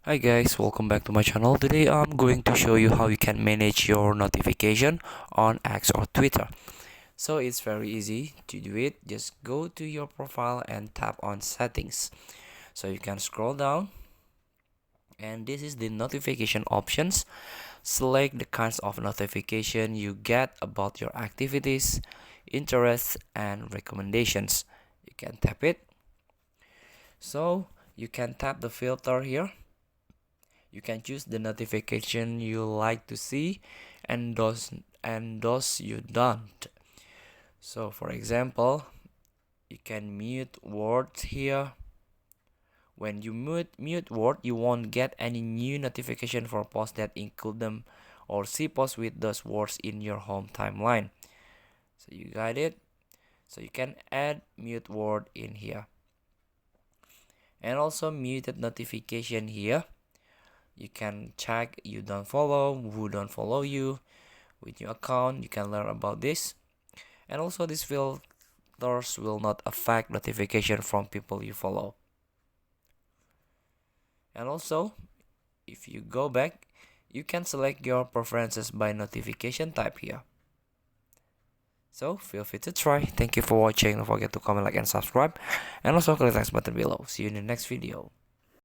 Hi guys, welcome back to my channel. Today I'm going to show you how you can manage your notification on X or Twitter. So it's very easy to do it. Just go to your profile and tap on settings. So you can scroll down and this is the notification options. Select the kinds of notification you get about your activities, interests and recommendations. You can tap it. So you can tap the filter here. You can choose the notification you like to see and those you don't. So for example, you can mute words here. When you mute word, you won't get any new notification for posts that include them or see posts with those words in your home timeline. So you got it. So you can add mute word in here. And also muted notification here. You can check you don't follow, who don't follow you with your account. You can learn about this. And also these filters will not affect notification from people you follow. And also if you go back, you can select your preferences by notification type here. So feel free to try. Thank you for watching. Don't forget to comment, like and subscribe, and also click the like button below. See you in the next video.